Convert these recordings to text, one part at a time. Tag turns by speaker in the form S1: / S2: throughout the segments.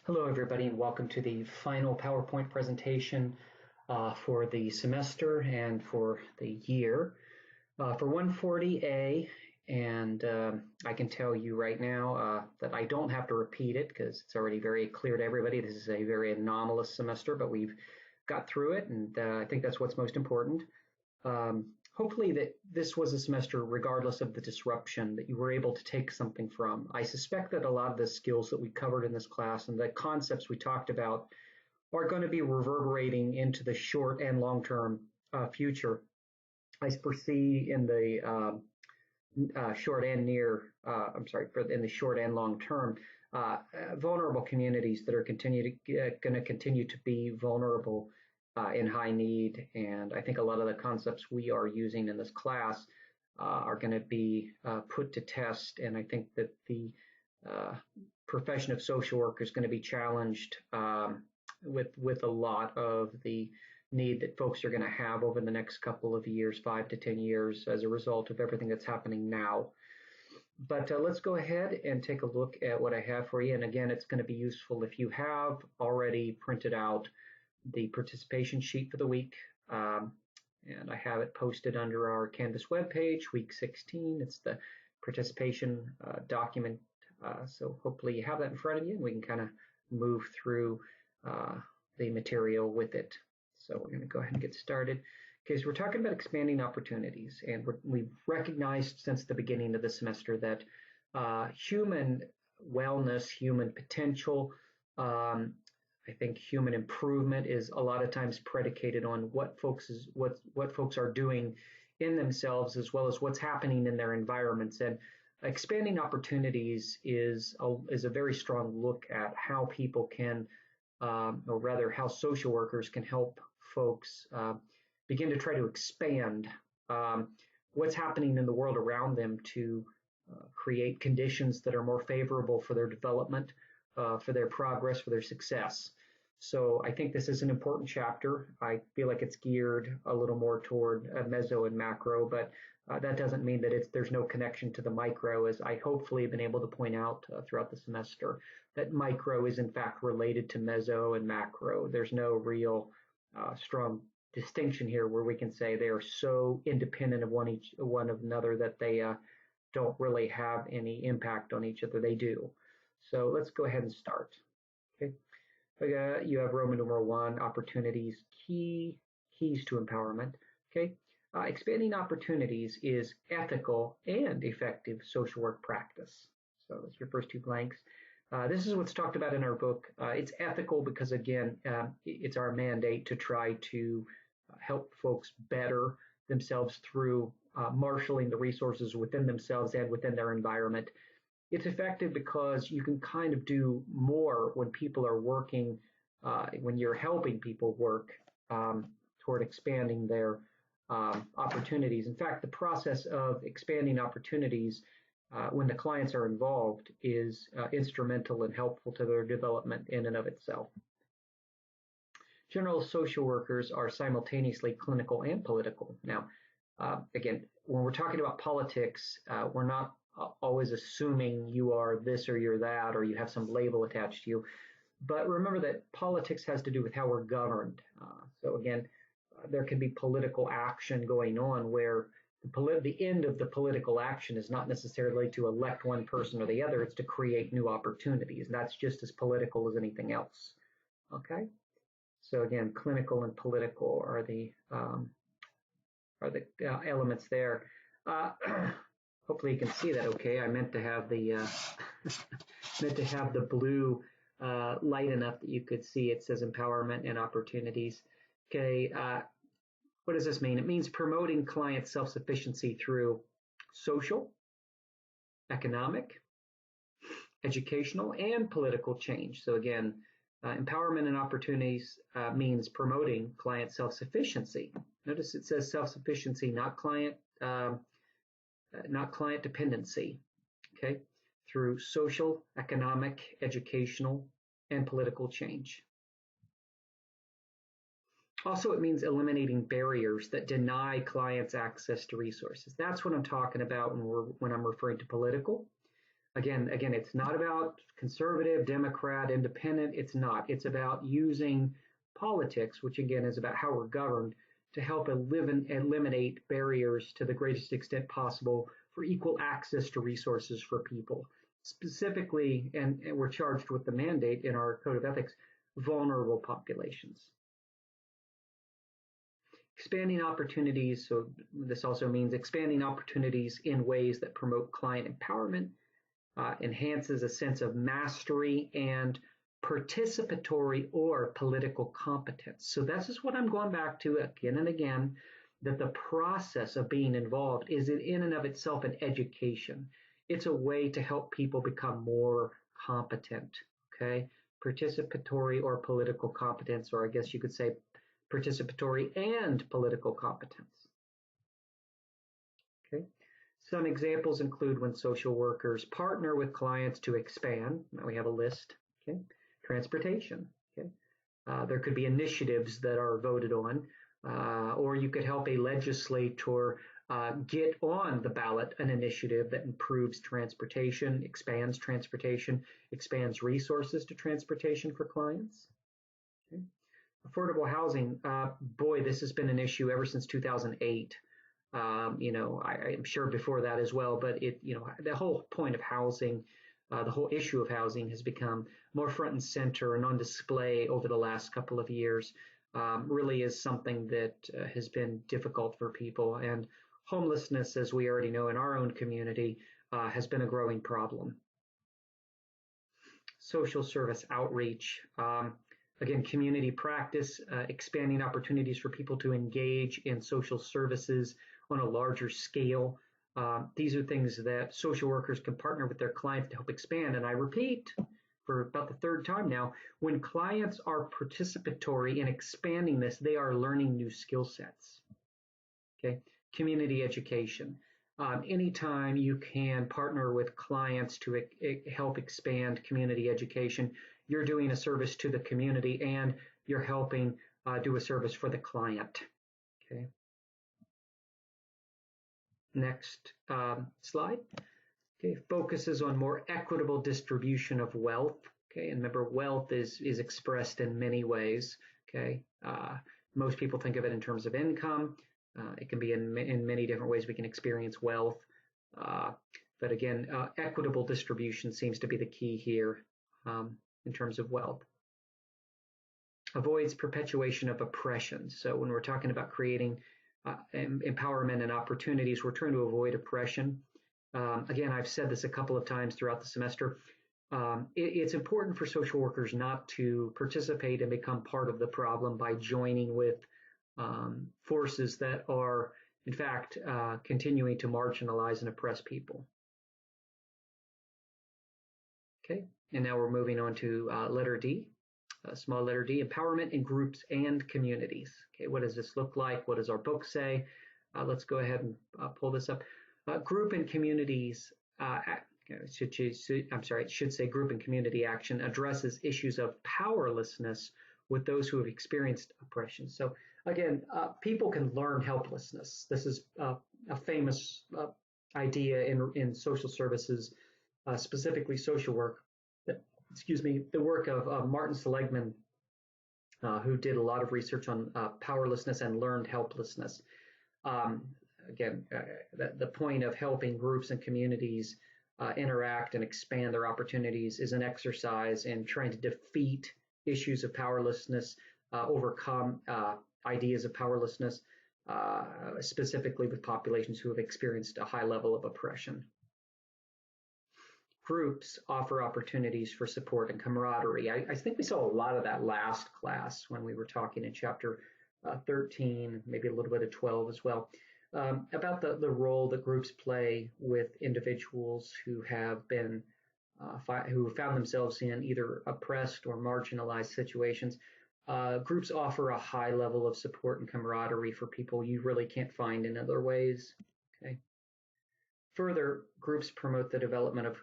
S1: Hello, everybody, and welcome to the final PowerPoint presentation for the semester and for the year for 140A. And I can tell you right now that I don't have to repeat it because it's already very clear to everybody. This is a very anomalous semester, but we've got through it, and I think that's what's most important. Hopefully that this was a semester, regardless of the disruption, that you were able to take something from. I suspect that a lot of the skills that we covered in this class and the concepts we talked about are going to be reverberating into the short and long-term future. I foresee in the short and in the short and long term, vulnerable communities that are going to continue to be vulnerable in high need. And I think a lot of the concepts we are using in this class are going to be put to test. And I think that the profession of social work is going to be challenged with a lot of the need that folks are going to have over the next couple of years, 5 to 10 years, as a result of everything that's happening now. But let's go ahead and take a look at what I have for you. And again, it's going to be useful if you have already printed out the participation sheet for the week. And I have it posted under our Canvas webpage, week 16. It's the participation document. So hopefully you have that in front of you and we can kind of move through the material with it. So we're going to go ahead and get started. Okay, so we're talking about expanding opportunities, and we've recognized since the beginning of the semester that human wellness, human potential, I think human improvement is a lot of times predicated on what folks are doing in themselves, as well as what's happening in their environments. And expanding opportunities is a very strong look at how people can, or rather how social workers can help folks begin to try to expand what's happening in the world around them to create conditions that are more favorable for their development, for their progress, for their success. So I think this is an important chapter. I feel like it's geared a little more toward meso and macro, but that doesn't mean that there's no connection to the micro, as I hopefully have been able to point out throughout the semester, that micro is in fact related to meso and macro. There's no real strong distinction here where we can say they are so independent of one of another that they don't really have any impact on each other. They do. So let's go ahead and start. Okay, you have Roman numeral 1, opportunities, keys to empowerment. Okay, expanding opportunities is ethical and effective social work practice. So that's your first two blanks. This is what's talked about in our book. It's ethical because, again, it's our mandate to try to help folks better themselves through marshaling the resources within themselves and within their environment. It's effective because you can kind of do more when people are working, when you're helping people work toward expanding their opportunities. In fact, the process of expanding opportunities when the clients are involved is instrumental and helpful to their development in and of itself. General social workers are simultaneously clinical and political. Now, again, when we're talking about politics, we're not always assuming you are this or you're that, or you have some label attached to you. But remember that politics has to do with how we're governed. So again, there can be political action going on where the end of the political action is not necessarily to elect one person or the other, it's to create new opportunities. And that's just as political as anything else. Okay? So again, clinical and political are the elements there. Hopefully you can see that okay. I meant to have the blue light enough that you could see it says empowerment and opportunities. Okay, what does this mean? It means promoting client self-sufficiency through social, economic, educational, and political change. So again, empowerment and opportunities means promoting client self-sufficiency. Notice it says self-sufficiency, not client dependency, okay, through social, economic, educational, and political change. Also, it means eliminating barriers that deny clients access to resources. That's what I'm talking about when I'm referring to political. Again, it's not about conservative, Democrat, independent. It's not. It's about using politics, which again is about how we're governed, to help eliminate barriers to the greatest extent possible for equal access to resources for people. Specifically, and we're charged with the mandate in our code of ethics, vulnerable populations. Expanding opportunities, so this also means expanding opportunities in ways that promote client empowerment, enhances a sense of mastery and participatory or political competence. So this is what I'm going back to again and again, that the process of being involved is in and of itself an education. It's a way to help people become more competent, okay? Participatory or political competence, or I guess you could say participatory and political competence. Okay. Some examples include when social workers partner with clients to expand. Now we have a list. Okay. Transportation. Okay. There could be initiatives that are voted on, or you could help a legislator get on the ballot an initiative that improves transportation, expands resources to transportation for clients. Okay. Affordable housing, boy, this has been an issue ever since 2008. I'm sure before that as well, but the whole point of housing, the whole issue of housing has become more front and center and on display over the last couple of years. Really is something that has been difficult for people, and homelessness, as we already know in our own community, has been a growing problem. Social service outreach. Again, community practice, expanding opportunities for people to engage in social services on a larger scale. These are things that social workers can partner with their clients to help expand. And I repeat for about the third time now, when clients are participatory in expanding this, they are learning new skill sets. Okay, community education. Anytime you can partner with clients to help expand community education, you're doing a service to the community and you're helping do a service for the client. Okay. Next slide. Okay, focuses on more equitable distribution of wealth. Okay, and remember, wealth is expressed in many ways. Okay, most people think of it in terms of income. It can be in many different ways we can experience wealth. But again, equitable distribution seems to be the key here. In terms of wealth. Avoids perpetuation of oppression. So when we're talking about creating empowerment and opportunities, we're trying to avoid oppression. Again, I've said this a couple of times throughout the semester. It's important for social workers not to participate and become part of the problem by joining with forces that are, in fact, continuing to marginalize and oppress people. Okay. And now we're moving on to letter D, small letter D, empowerment in groups and communities. Okay, what does this look like? What does our book say? Let's go ahead and pull this up. Group and communities, it should say group and community action addresses issues of powerlessness with those who have experienced oppression. So again, people can learn helplessness. This is a famous idea in social services, specifically social work. The work of Martin Seligman, who did a lot of research on powerlessness and learned helplessness. The point of helping groups and communities interact and expand their opportunities is an exercise in trying to defeat issues of powerlessness, overcome ideas of powerlessness, specifically with populations who have experienced a high level of oppression. Groups offer opportunities for support and camaraderie. I think we saw a lot of that last class when we were talking in chapter 13, maybe a little bit of 12 as well, about the role that groups play with individuals who have been, who found themselves in either oppressed or marginalized situations. Groups offer a high level of support and camaraderie for people you really can't find in other ways. Okay. Further, groups promote the development of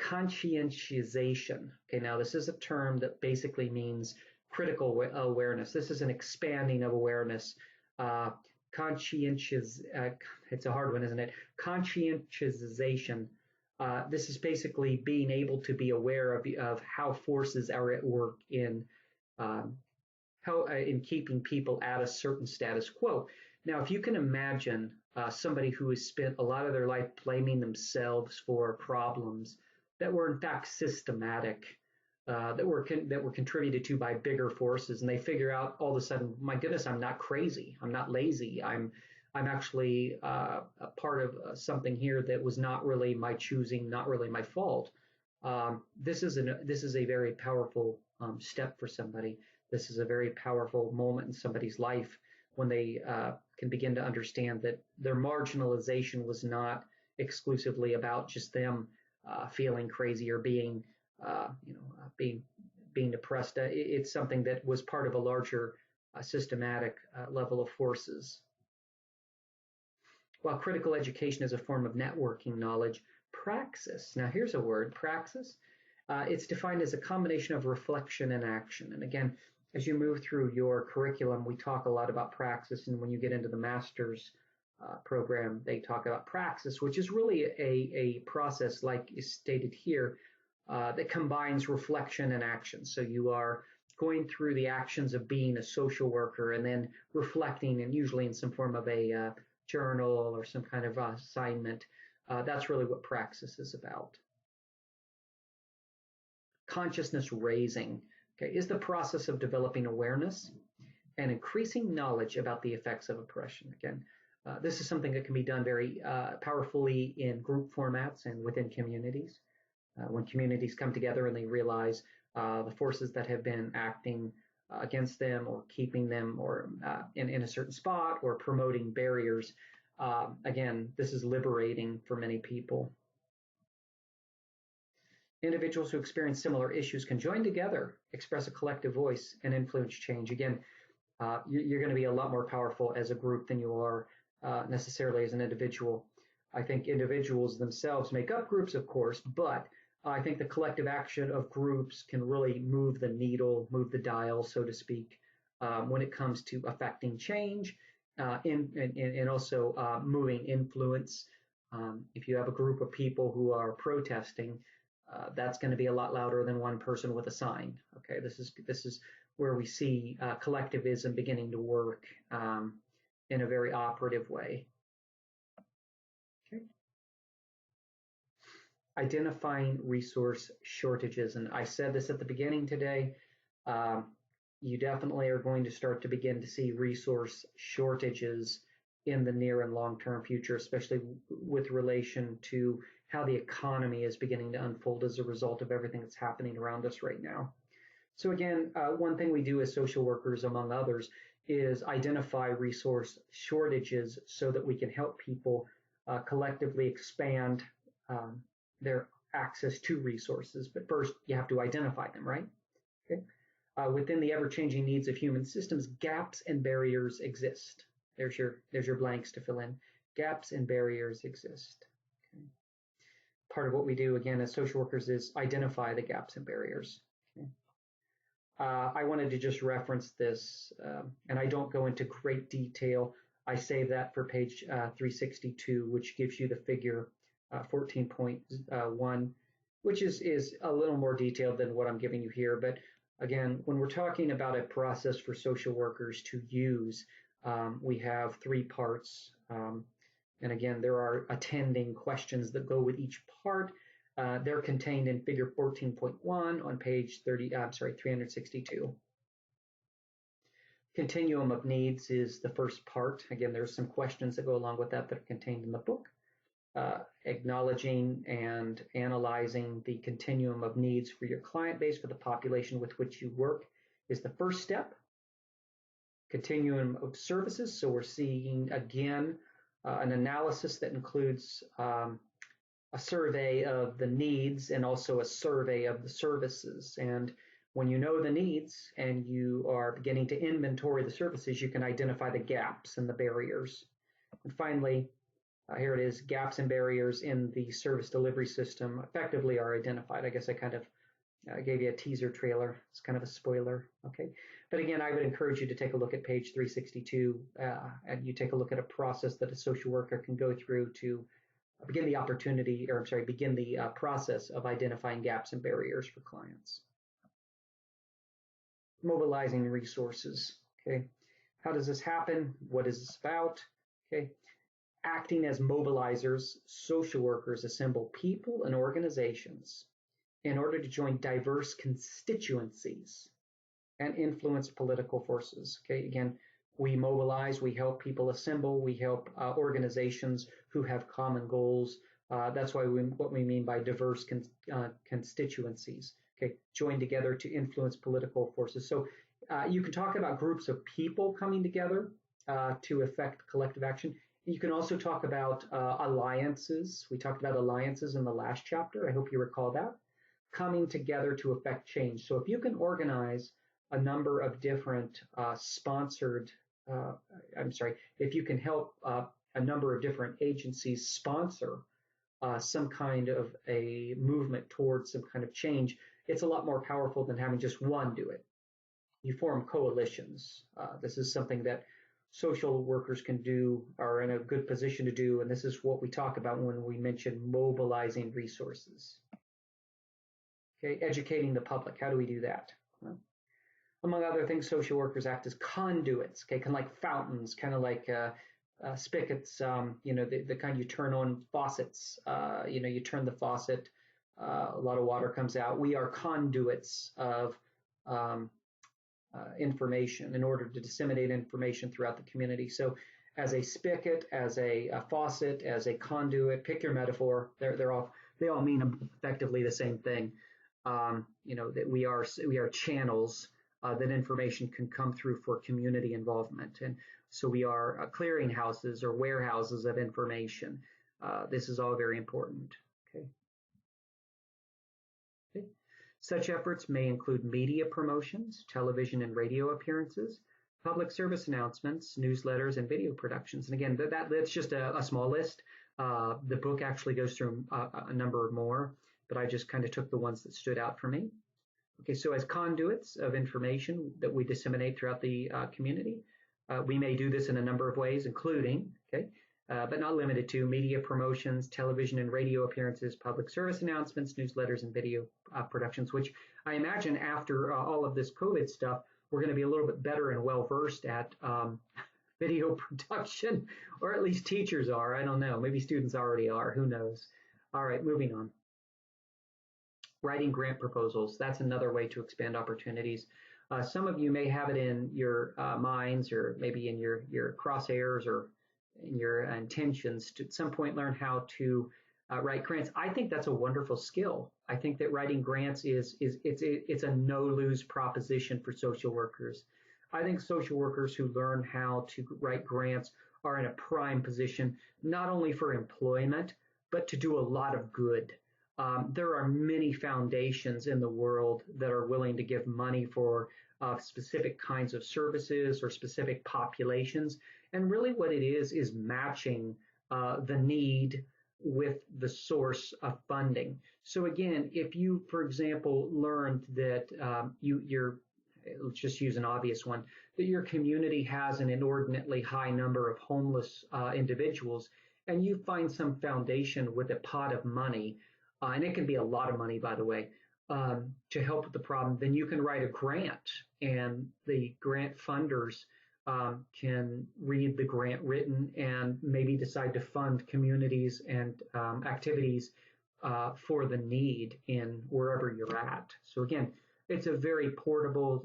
S1: conscientization. Okay, now this is a term that basically means critical awareness. This is an expanding of awareness. It's a hard one, isn't it? Conscientization This is basically being able to be aware of how forces are at work in um, in keeping people at a certain status quo. Now, if you can imagine somebody who has spent a lot of their life blaming themselves for problems that were in fact systematic, that were contributed to by bigger forces, and they figure out all of a sudden, my goodness, I'm not crazy, I'm not lazy, I'm actually a part of something here that was not really my choosing, not really my fault. This is a very powerful step for somebody. This is a very powerful moment in somebody's life when they can begin to understand that their marginalization was not exclusively about just them feeling crazy or being, being depressed. It's something that was part of a larger systematic level of forces. While critical education is a form of networking knowledge, praxis, now here's a word, praxis, it's defined as a combination of reflection and action. And again, as you move through your curriculum, we talk a lot about praxis, and when you get into the master's program, they talk about praxis, which is really a process, like is stated here, that combines reflection and action. So you are going through the actions of being a social worker and then reflecting, and usually in some form of a journal or some kind of assignment. That's really what praxis is about. Consciousness raising, okay, is the process of developing awareness and increasing knowledge about the effects of oppression. Again, this is something that can be done very powerfully in group formats and within communities. When communities come together and they realize the forces that have been acting against them or keeping them or in a certain spot or promoting barriers. Again, this is liberating for many people. Individuals who experience similar issues can join together, express a collective voice, and influence change. Again, you're going to be a lot more powerful as a group than you are necessarily as an individual. I think individuals themselves make up groups, of course, but I think the collective action of groups can really move the needle, move the dial, so to speak, when it comes to affecting change and also moving influence. If you have a group of people who are protesting, that's going to be a lot louder than one person with a sign. Okay, this is where we see collectivism beginning to work in a very operative way. Okay. Identifying resource shortages, and I said this at the beginning today. You definitely are going to start to begin to see resource shortages in the near and long-term future, especially with relation to how the economy is beginning to unfold as a result of everything that's happening around us right now. So again, one thing we do as social workers, among others, is identify resource shortages so that we can help people collectively expand their access to resources. But first, you have to identify them, right? Okay. Within the ever-changing needs of human systems, gaps and barriers exist. There's your blanks to fill in. Gaps and barriers exist. Okay. Part of what we do, again, as social workers is identify the gaps and barriers. Okay. I wanted to just reference this, and I don't go into great detail. I save that for page 362, which gives you the figure 14.1, which is a little more detailed than what I'm giving you here. But again, when we're talking about a process for social workers to use, we have three parts. And again, there are attending questions that go with each part. They're contained in figure 14.1 on page 362. Continuum of needs is the first part. Again, there's some questions that go along with that are contained in the book. Acknowledging and analyzing the continuum of needs for your client base, for the population with which you work, is the first step. Continuum of services, so we're seeing, again, an analysis that includes a survey of the needs and also a survey of the services. And when you know the needs and you are beginning to inventory the services, you can identify the gaps and the barriers. And finally, here it is, gaps and barriers in the service delivery system effectively are identified. I guess I kind of gave you a teaser trailer. It's kind of a spoiler, okay? But again, I would encourage you to take a look at page 362 and you take a look at a process that a social worker can go through to begin the process of identifying gaps and barriers for clients. Mobilizing resources. Okay, how does this happen? What is this about? Okay, acting as mobilizers, social workers assemble people and organizations in order to join diverse constituencies and influence political forces. Okay, again, we mobilize, we help people assemble, we help organizations who have common goals. That's what we mean by diverse constituencies. Okay, join together to influence political forces. So you can talk about groups of people coming together to affect collective action. You can also talk about alliances. We talked about alliances in the last chapter. I hope you recall that. Coming together to affect change. So if you can organize a number of different if you can help a number of different agencies sponsor some kind of a movement towards some kind of change, it's a lot more powerful than having just one do it. You form coalitions. This is something that social workers can do, are in a good position to do, and this is what we talk about when we mention mobilizing resources. Okay, educating the public. How do we do that? Well, among other things, social workers act as conduits, okay, kind of like fountains, kind of like spigots, the kind you turn on faucets. You turn the faucet, a lot of water comes out. We are conduits of information in order to disseminate information throughout the community. So as a spigot, as a faucet, as a conduit, pick your metaphor, they all mean effectively the same thing. That we are channels that information can come through for community involvement. And so we are clearinghouses or warehouses of information. This is all very important. Okay. Such efforts may include media promotions, television and radio appearances, public service announcements, newsletters, and video productions. And again, that's just a small list. The book actually goes through a number more, but I just kind of took the ones that stood out for me. Okay, so as conduits of information that we disseminate throughout the community, we may do this in a number of ways, including, but not limited to, media promotions, television and radio appearances, public service announcements, newsletters, and video productions, which I imagine after all of this COVID stuff, we're going to be a little bit better and well-versed at video production, or at least teachers are. I don't know. Maybe students already are. Who knows? All right, moving on. Writing grant proposals. That's another way to expand opportunities. Some of you may have it in your minds, or maybe in your crosshairs, or in your intentions to at some point learn how to write grants. I think that's a wonderful skill. I think that writing grants it's a no-lose proposition for social workers. I think social workers who learn how to write grants are in a prime position, not only for employment, but to do a lot of good. There are many foundations in the world that are willing to give money for specific kinds of services or specific populations. And really what it is matching the need with the source of funding. So again, if you, for example, learned that let's just use an obvious one, that your community has an inordinately high number of homeless individuals, and you find some foundation with a pot of money, and it can be a lot of money, by the way, to help with the problem, then you can write a grant, and the grant funders can read the grant written and maybe decide to fund communities and activities for the need in wherever you're at. So again, it's a very portable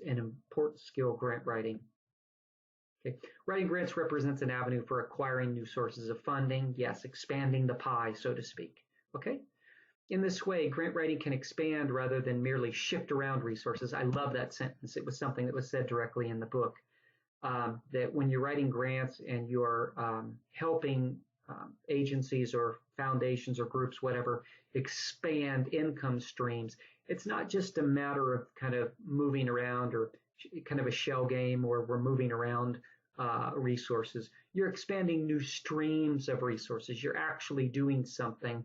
S1: and important skill, grant writing. Okay. Writing grants represents an avenue for acquiring new sources of funding. Yes, expanding the pie, so to speak. Okay. In this way, grant writing can expand rather than merely shift around resources. I love that sentence. It was something that was said directly in the book. That when you're writing grants and you're helping agencies or foundations or groups, whatever, expand income streams, it's not just a matter of kind of moving around or kind of a shell game where we're moving around resources. You're expanding new streams of resources. You're actually doing something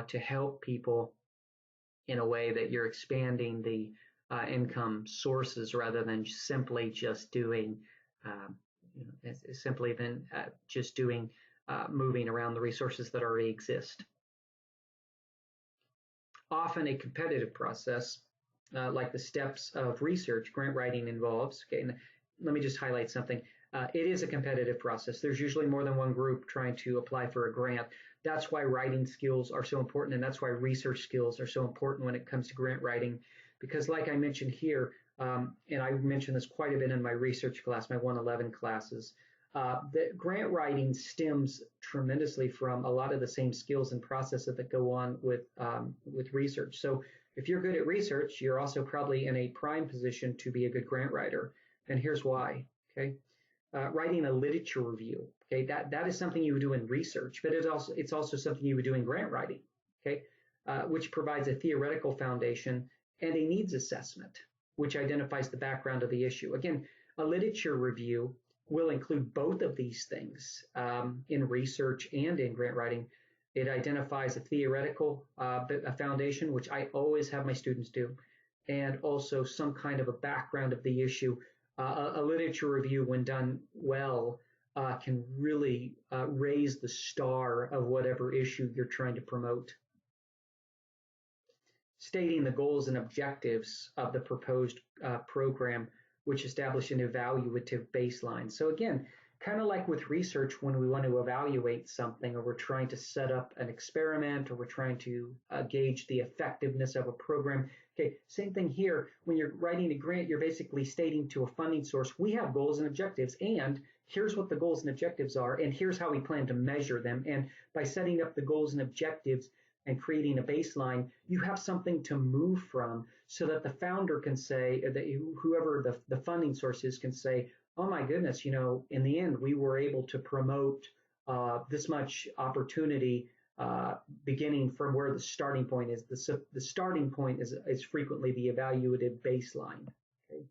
S1: to help people in a way that you're expanding the income sources rather than simply just doing moving around the resources that already exist. Often a competitive process, like the steps of research grant writing involves. Okay, and let me just highlight something. It is a competitive process. There's usually more than one group trying to apply for a grant. That's why writing skills are so important, and that's why research skills are so important when it comes to grant writing. Because like I mentioned here, and I mentioned this quite a bit in my research class, my 111 classes, the grant writing stems tremendously from a lot of the same skills and processes that go on with research. So if you're good at research, you're also probably in a prime position to be a good grant writer. And here's why. Okay, writing a literature review. Okay, that is something you would do in research, but it's also something you would do in grant writing. Okay, which provides a theoretical foundation and a needs assessment, which identifies the background of the issue. Again, a literature review will include both of these things in research and in grant writing. It identifies a theoretical a foundation, which I always have my students do, and also some kind of a background of the issue. A literature review, when done well, can really raise the star of whatever issue you're trying to promote. Stating the goals and objectives of the proposed program, which establish an evaluative baseline. So again, kind of like with research, when we want to evaluate something, or we're trying to set up an experiment, or we're trying to gauge the effectiveness of a program. Okay, same thing here. When you're writing a grant, you're basically stating to a funding source, we have goals and objectives, and here's what the goals and objectives are, and here's how we plan to measure them. And by setting up the goals and objectives and creating a baseline, you have something to move from, so that the founder can say, that whoever the funding source is can say, oh my goodness, in the end, we were able to promote this much opportunity beginning from where the starting point is. The starting point is frequently the evaluative baseline. Okay.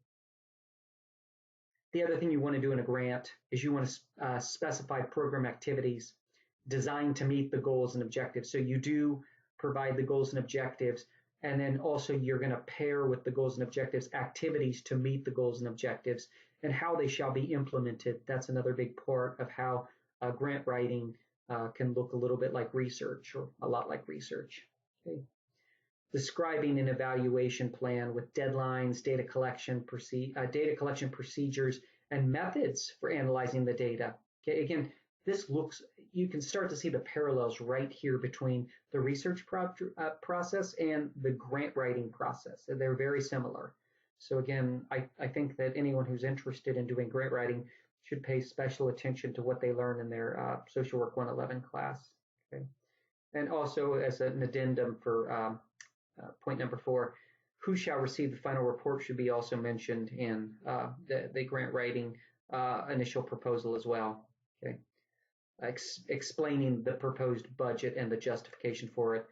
S1: The other thing you want to do in a grant is you want to specify program activities designed to meet the goals and objectives. So you do provide the goals and objectives, and then also you're going to pair with the goals and objectives activities to meet the goals and objectives, and how they shall be implemented. That's another big part of how grant writing can look a little bit like research, or a lot like research. Okay. Describing an evaluation plan with deadlines, data collection procedures, and methods for analyzing the data. Okay, again, you can start to see the parallels right here between the research process and the grant writing process. They're very similar. So again, I think that anyone who's interested in doing grant writing should pay special attention to what they learn in their Social Work 111 class. Okay. And also, as an addendum for point number 4, who shall receive the final report should be also mentioned in the grant writing initial proposal as well. Okay. Explaining the proposed budget and the justification for it.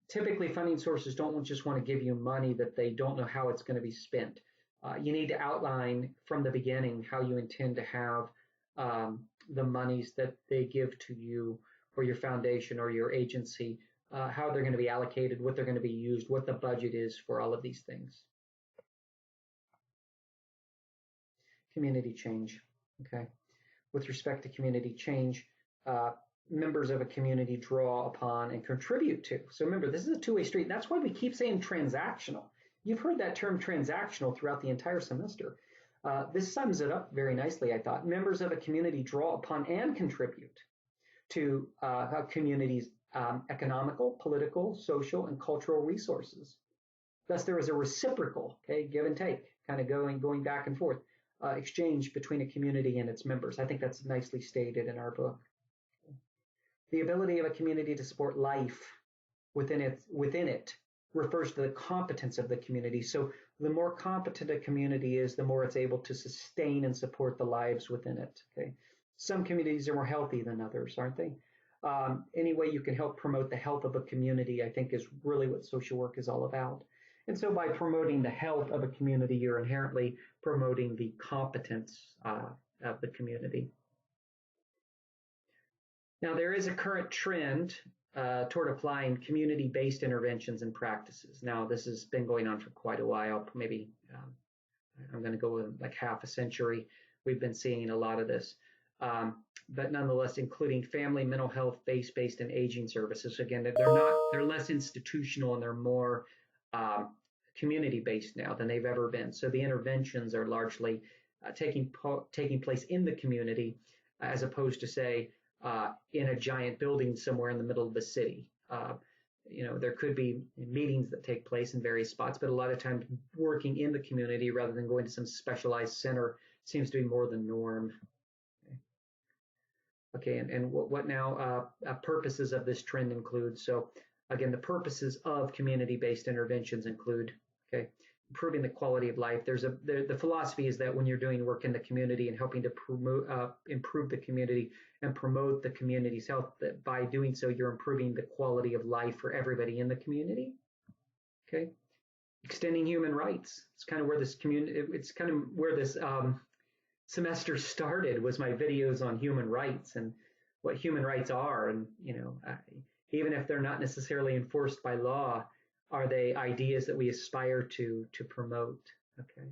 S1: Typically, funding sources don't just want to give you money that they don't know how it's going to be spent. You need to outline from the beginning how you intend to have the monies that they give to you, or your foundation or your agency, how they're going to be allocated, what they're going to be used, what the budget is for all of these things. Community change. Okay. With respect to community change, members of a community draw upon and contribute to. So remember, this is a two-way street. That's why we keep saying transactional. You've heard that term transactional throughout the entire semester. This sums it up very nicely, I thought. Members of a community draw upon and contribute to a community's economical, political, social, and cultural resources. Thus, there is a reciprocal, okay, give and take, kind of going back and forth, exchange between a community and its members. I think that's nicely stated in our book. The ability of a community to support life within it refers to the competence of the community. So the more competent a community is, the more it's able to sustain and support the lives within it. Okay. Some communities are more healthy than others, aren't they? Any way you can help promote the health of a community, I think, is really what social work is all about. And so by promoting the health of a community, you're inherently promoting the competence of the community. Now, there is a current trend toward applying community-based interventions and practices. Now, this has been going on for quite a while. Maybe I'm going to go with like half a century. We've been seeing a lot of this. but nonetheless including family, mental health, faith-based, and aging services. Again, they're less institutional and they're more community-based now than they've ever been. So the interventions are largely taking place in the community, as opposed to, say, in a giant building somewhere in the middle of the city. There could be meetings that take place in various spots, but a lot of times working in the community rather than going to some specialized center seems to be more the norm. Okay, and what now purposes of this trend include? So again, the purposes of community-based interventions include, okay, improving the quality of life. The philosophy is that when you're doing work in the community and helping to improve the community and promote the community's health, that by doing so, you're improving the quality of life for everybody in the community. Okay, extending human rights. It's kind of where this semester started, was my videos on human rights and what human rights are, and even if they're not necessarily enforced by law, are they ideas that we aspire to promote? Okay.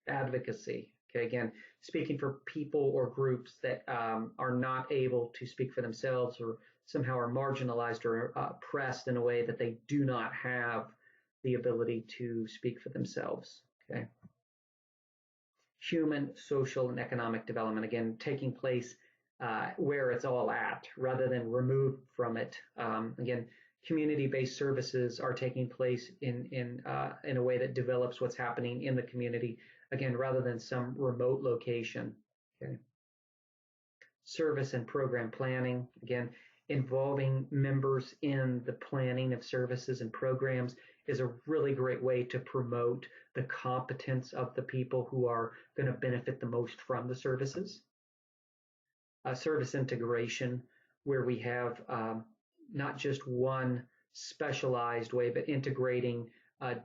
S1: Advocacy. Okay, again, speaking for people or groups that are not able to speak for themselves or somehow are marginalized or oppressed in a way that they do not have the ability to speak for themselves. Okay. Human, social, and economic development, again, taking place where it's all at rather than removed from it. Again, community-based services are taking place in a way that develops what's happening in the community, again, rather than some remote location. Okay. Service and program planning, again, involving members in the planning of services and programs is a really great way to promote the competence of the people who are going to benefit the most from the services. Service integration, where we have not just one specialized way, but integrating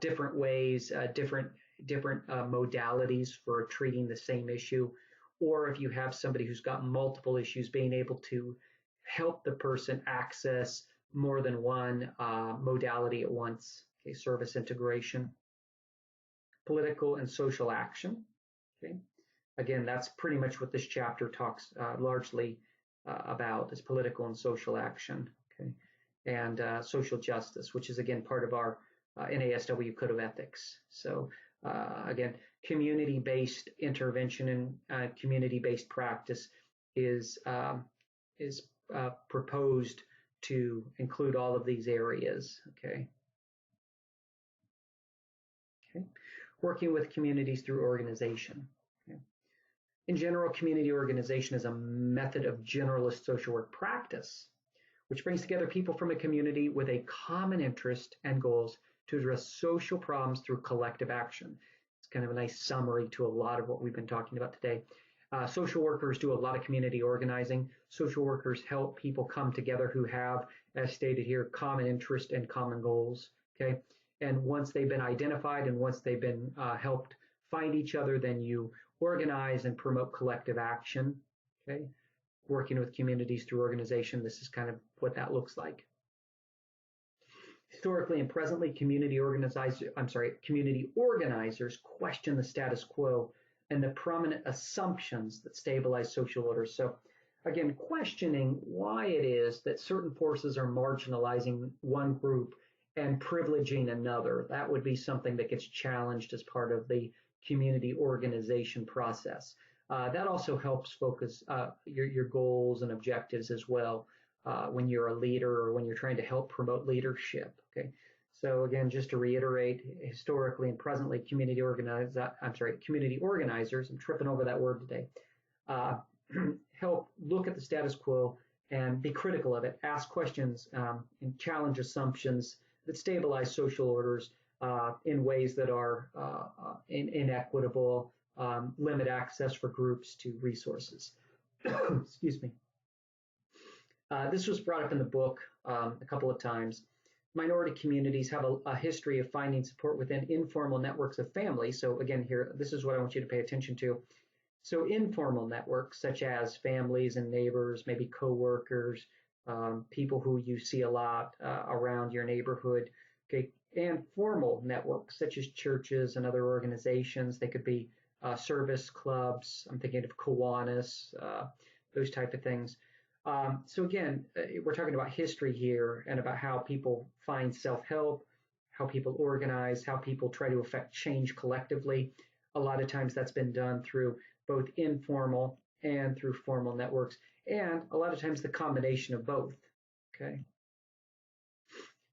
S1: different ways, different modalities for treating the same issue. Or if you have somebody who's got multiple issues, being able to help the person access more than one modality at once. Okay, service integration. Political and social action. Okay, again, that's pretty much what this chapter talks largely about, is political and social action. Okay, and social justice, which is again part of our NASW Code of Ethics. So again, community-based intervention and community-based practice is proposed to include all of these areas. Okay. Okay. Working with communities through organization. Okay. In general, community organization is a method of generalist social work practice, which brings together people from a community with a common interest and goals to address social problems through collective action. It's kind of a nice summary to a lot of what we've been talking about today. Social workers do a lot of community organizing. Social workers help people come together who have, as stated here, common interest and common goals. Okay, and once they've been identified and once they've been helped find each other, then you organize and promote collective action. Okay, working with communities through organization. This is kind of what that looks like. Historically and presently, community organizers question the status quo and the prominent assumptions that stabilize social orders. So again, questioning why it is that certain forces are marginalizing one group and privileging another. That would be something that gets challenged as part of the community organization process. That also helps focus your goals and objectives as well when you're a leader or when you're trying to help promote leadership. Okay. So again, just to reiterate, historically and presently, community organizers, I'm tripping over that word today, help look at the status quo and be critical of it, ask questions and challenge assumptions that stabilize social orders in ways that are inequitable, limit access for groups to resources. Excuse me. This was brought up in the book a couple of times. Minority communities have a history of finding support within informal networks of families. So again, here, this is what I want you to pay attention to. So informal networks such as families and neighbors, maybe coworkers, people who you see a lot around your neighborhood, okay, and formal networks such as churches and other organizations. They could be service clubs. I'm thinking of Kiwanis, those type of things. So again, we're talking about history here and about how people find self-help, how people organize, how people try to affect change collectively. A lot of times that's been done through both informal and through formal networks, and a lot of times the combination of both. Okay.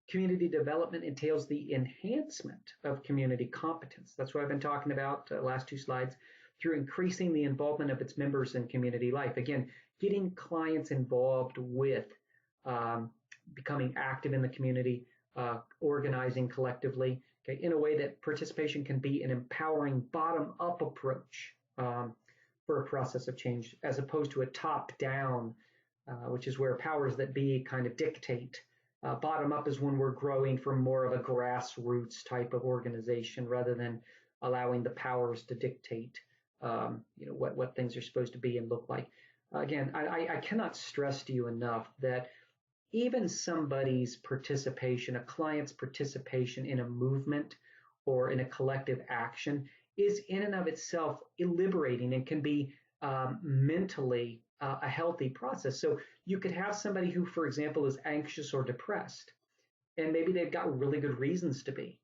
S1: Community development entails the enhancement of community competence. That's what I've been talking about last two slides, through increasing the involvement of its members in community life. Again, getting clients involved with becoming active in the community, organizing collectively, okay, in a way that participation can be an empowering bottom-up approach for a process of change, as opposed to a top-down, which is where powers that be kind of dictate. Bottom up is when we're growing from more of a grassroots type of organization rather than allowing the powers to dictate what things are supposed to be and look like. Again, I cannot stress to you enough that even somebody's participation, a client's participation in a movement or in a collective action is in and of itself liberating and can be mentally a healthy process. So you could have somebody who, for example, is anxious or depressed, and maybe they've got really good reasons to be.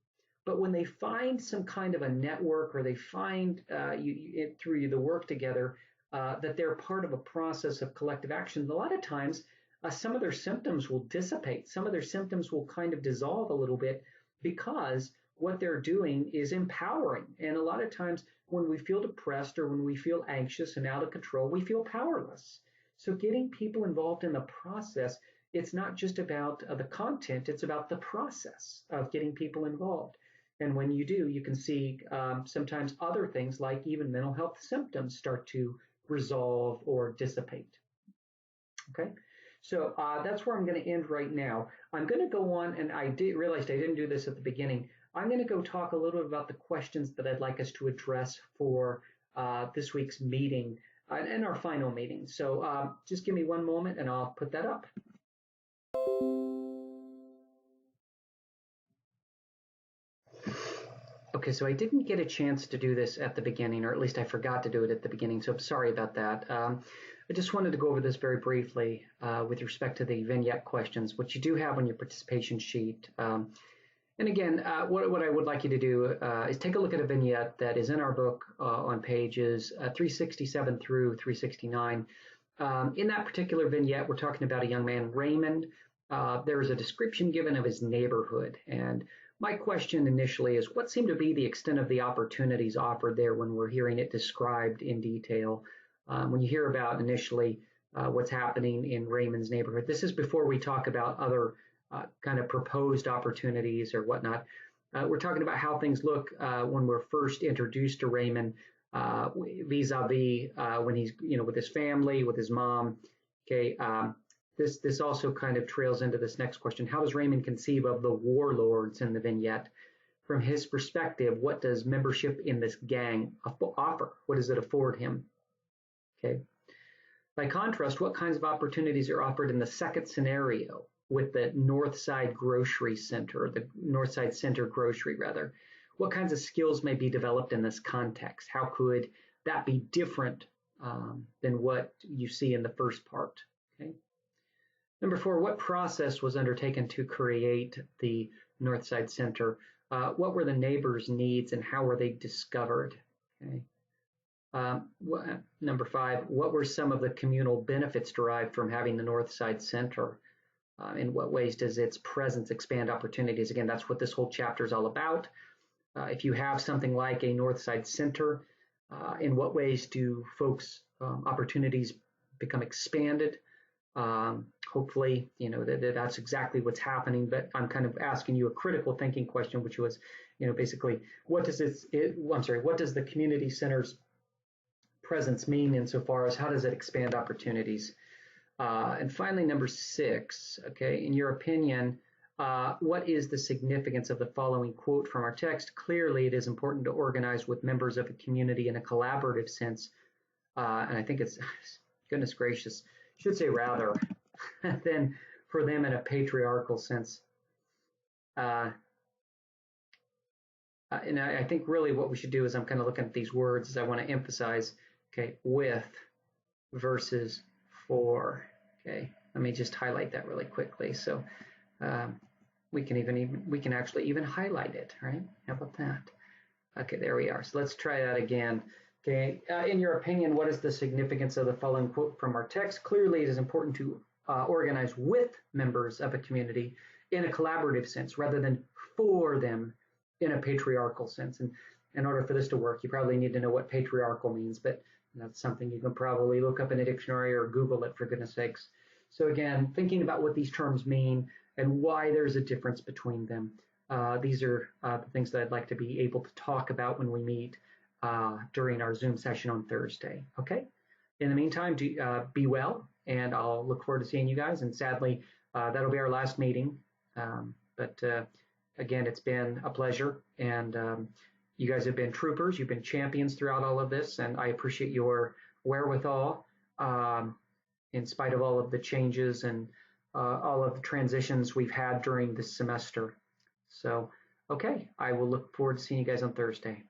S1: But when they find some kind of a network, or they find through the work together that they're part of a process of collective action, a lot of times some of their symptoms will dissipate. Some of their symptoms will kind of dissolve a little bit because what they're doing is empowering. And a lot of times when we feel depressed or when we feel anxious and out of control, we feel powerless. So getting people involved in the process, it's not just about the content, it's about the process of getting people involved. And when you do, you can see sometimes other things like even mental health symptoms start to resolve or dissipate. Okay, so that's where I'm going to end right now. I'm going to go on, and I realized I didn't do this at the beginning. I'm going to go talk a little bit about the questions that I'd like us to address for this week's meeting and our final meeting. So just give me one moment and I'll put that up. Okay, so I didn't get a chance to do this at the beginning, or at least I forgot to do it at the beginning, so I'm sorry about that. I just wanted to go over this very briefly with respect to the vignette questions, which you do have on your participation sheet. And again, what I would like you to do is take a look at a vignette that is in our book on pages 367 through 369. In that particular vignette, we're talking about a young man, Raymond. There is a description given of his neighborhood. And my question initially is, what seem to be the extent of the opportunities offered there when we're hearing it described in detail? When you hear about initially what's happening in Raymond's neighborhood, this is before we talk about other kind of proposed opportunities or whatnot. We're talking about how things look when we're first introduced to Raymond vis-a-vis when he's, with his family, with his mom. Okay, this also kind of trails into this next question. How does Raymond conceive of the warlords in the vignette? From his perspective, what does membership in this gang offer? What does it afford him? Okay. By contrast, what kinds of opportunities are offered in the second scenario with the Northside Grocery Center, the Northside Center Grocery rather? What kinds of skills may be developed in this context? How could that be different than what you see in the first part? Okay. Number 4, what process was undertaken to create the Northside Center? What were the neighbors' needs and how were they discovered? Okay. Number 5, what were some of the communal benefits derived from having the Northside Center? In what ways does its presence expand opportunities? Again, that's what this whole chapter is all about. If you have something like a Northside Center, in what ways do folks' opportunities become expanded? Hopefully, that's exactly what's happening, but I'm kind of asking you a critical thinking question, which was, basically, what does what does the community center's presence mean insofar as how does it expand opportunities? And finally, number 6, okay, in your opinion, what is the significance of the following quote from our text? Clearly, it is important to organize with members of a community in a collaborative sense. And I think it's, goodness gracious, should say rather, than for them in a patriarchal sense. And I think really what we should do is I'm kind of looking at these words is I want to emphasize, okay, with versus for. Okay, let me just highlight that really quickly. So we can actually even highlight it, right? How about that? Okay, there we are. So let's try that again. Okay, in your opinion, what is the significance of the following quote from our text? Clearly, it is important to organize with members of a community in a collaborative sense rather than for them in a patriarchal sense. And in order for this to work, you probably need to know what patriarchal means, but that's something you can probably look up in a dictionary or Google it, for goodness sakes. So again, thinking about what these terms mean and why there's a difference between them. These are the things that I'd like to be able to talk about when we meet during our Zoom session on Thursday. Okay. In the meantime, be well, and I'll look forward to seeing you guys. And sadly, that'll be our last meeting. But again, it's been a pleasure, and you guys have been troopers. You've been champions throughout all of this, and I appreciate your wherewithal in spite of all of the changes and all of the transitions we've had during this semester. So, okay, I will look forward to seeing you guys on Thursday.